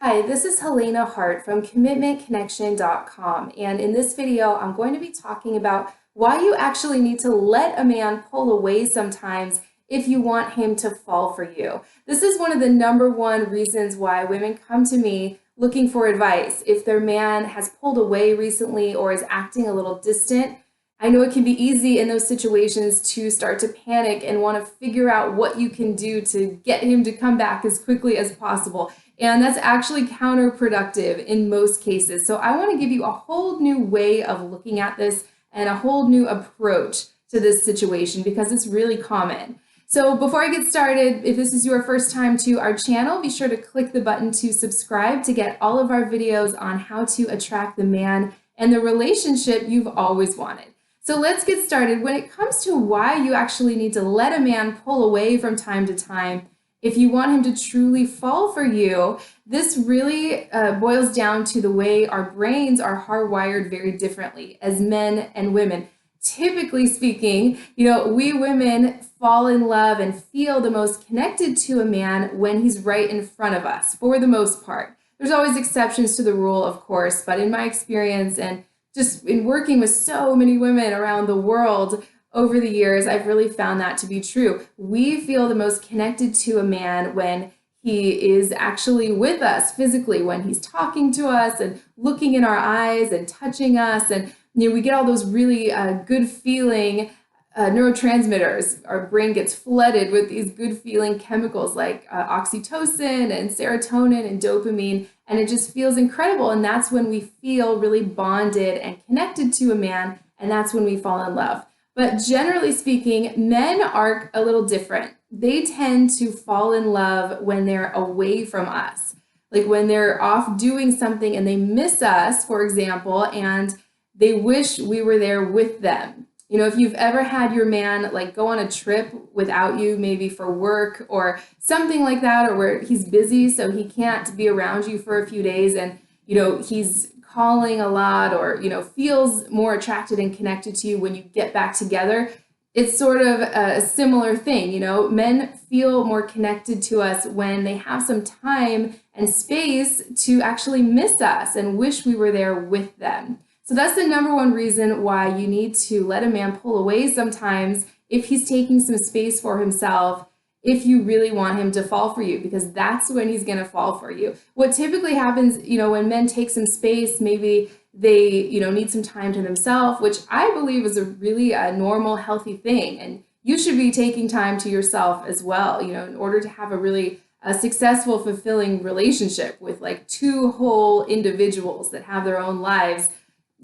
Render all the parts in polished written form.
Hi, this is Helena Hart from CommitmentConnection.com, and in this video, I'm going to be talking about why you actually need to let a man pull away sometimes if you want him to fall for you. This is one of the number one reasons why women come to me looking for advice. If their man has pulled away recently or is acting a little distant, I know it can be easy in those situations to start to panic and want to figure out what you can do to get him to come back as quickly as possible. And that's actually counterproductive in most cases. So I want to give you a whole new way of looking at this and a whole new approach to this situation because it's really common. So before I get started, if this is your first time to our channel, be sure to click the button to subscribe to get all of our videos on how to attract the man and the relationship you've always wanted. So let's get started. When it comes to why you actually need to let a man pull away from time to time, if you want him to truly fall for you, this really boils down to the way our brains are hardwired very differently as men and women. Typically speaking, we women fall in love and feel the most connected to a man when he's right in front of us, for the most part. There's always exceptions to the rule, of course, but in my experience and just in working with so many women around the world over the years, I've really found that to be true. We feel the most connected to a man when he is actually with us physically, when he's talking to us and looking in our eyes and touching us. And we get all those really good feeling neurotransmitters. Our brain gets flooded with these good feeling chemicals like oxytocin and serotonin and dopamine, and it just feels incredible. And that's when we feel really bonded and connected to a man, and that's when we fall in love. But generally speaking, men are a little different. They tend to fall in love when they're away from us, like when they're off doing something and they miss us, for example, and they wish we were there with them. If you've ever had your man like go on a trip without you, maybe for work or something like that, or where he's busy so he can't be around you for a few days, and he's calling a lot, or feels more attracted and connected to you when you get back together. It's sort of a similar thing. Men feel more connected to us when they have some time and space to actually miss us and wish we were there with them. So that's the number one reason why you need to let a man pull away sometimes if he's taking some space for himself, if you really want him to fall for you, because that's when he's going to fall for you. What typically happens, when men take some space, maybe they, need some time to themselves, which I believe is a really normal, healthy thing. And you should be taking time to yourself as well, in order to have a really successful, fulfilling relationship with like two whole individuals that have their own lives,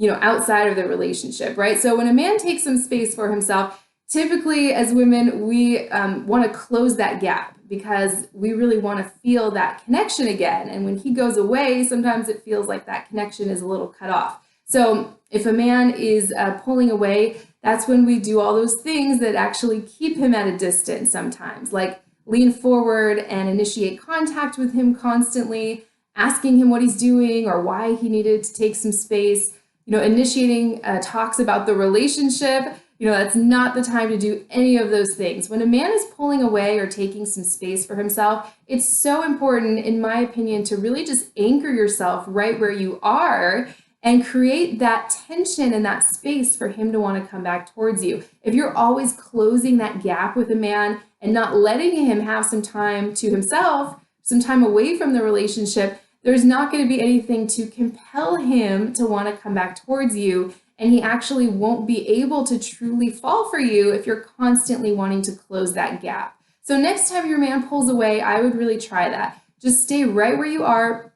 outside of the relationship, right? So when a man takes some space for himself, typically as women, we want to close that gap because we really want to feel that connection again. And when he goes away, sometimes it feels like that connection is a little cut off. So if a man is pulling away, that's when we do all those things that actually keep him at a distance sometimes, like lean forward and initiate contact with him constantly, asking him what he's doing or why he needed to take some space. Initiating talks about the relationship, that's not the time to do any of those things. When a man is pulling away or taking some space for himself, it's so important, in my opinion, to really just anchor yourself right where you are and create that tension and that space for him to want to come back towards you. If you're always closing that gap with a man and not letting him have some time to himself, some time away from the relationship, there's not going to be anything to compel him to want to come back towards you, and he actually won't be able to truly fall for you if you're constantly wanting to close that gap. So next time your man pulls away, I would really try that. Just stay right where you are,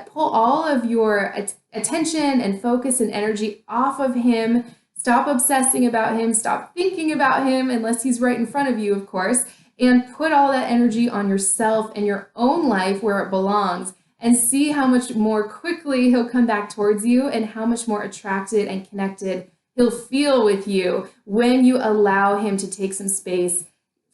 pull all of your attention and focus and energy off of him, stop obsessing about him, stop thinking about him, unless he's right in front of you, of course, and put all that energy on yourself and your own life where it belongs. And see how much more quickly he'll come back towards you and how much more attracted and connected he'll feel with you when you allow him to take some space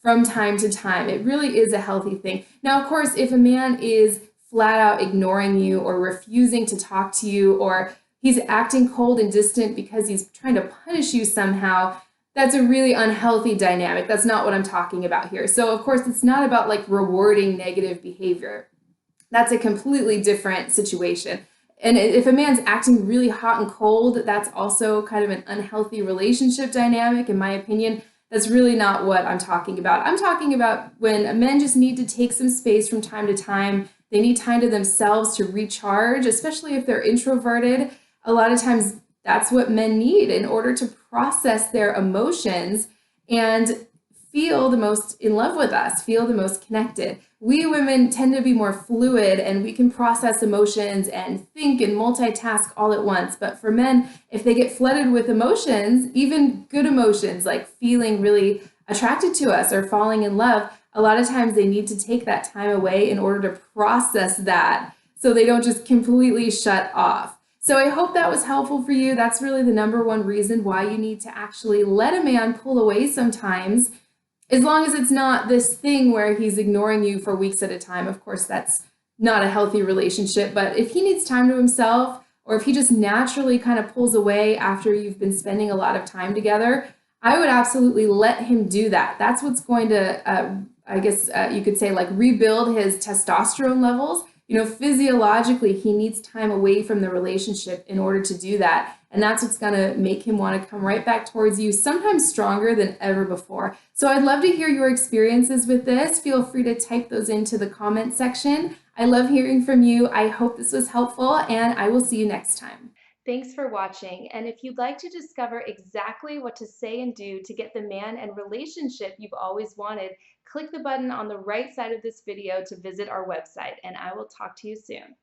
from time to time. It really is a healthy thing. Now, of course, if a man is flat out ignoring you or refusing to talk to you, or he's acting cold and distant because he's trying to punish you somehow, that's a really unhealthy dynamic. That's not what I'm talking about here. So, of course, it's not about like rewarding negative behavior. that's a completely different situation. And if a man's acting really hot and cold, that's also kind of an unhealthy relationship dynamic, in my opinion. That's really not what I'm talking about. I'm talking about when men just need to take some space from time to time. They need time to themselves to recharge, especially if they're introverted. A lot of times, that's what men need in order to process their emotions and feel the most in love with us, feel the most connected. We women tend to be more fluid and we can process emotions and think and multitask all at once. But for men, if they get flooded with emotions, even good emotions like feeling really attracted to us or falling in love, a lot of times they need to take that time away in order to process that so they don't just completely shut off. So I hope that was helpful for you. That's really the number one reason why you need to actually let a man pull away sometimes, as long as it's not this thing where he's ignoring you for weeks at a time. Of course, that's not a healthy relationship. But if he needs time to himself, or if he just naturally kind of pulls away after you've been spending a lot of time together, I would absolutely let him do that. That's what's going to, I guess you could say, like rebuild his testosterone levels. You know, physiologically, he needs time away from the relationship in order to do that. And that's what's going to make him want to come right back towards you, sometimes stronger than ever before. So I'd love to hear your experiences with this. Feel free to type those into the comment section. I love hearing from you. I hope this was helpful, and I will see you next time. Thanks for watching. And if you'd like to discover exactly what to say and do to get the man and relationship you've always wanted, click the button on the right side of this video to visit our website, and I will talk to you soon.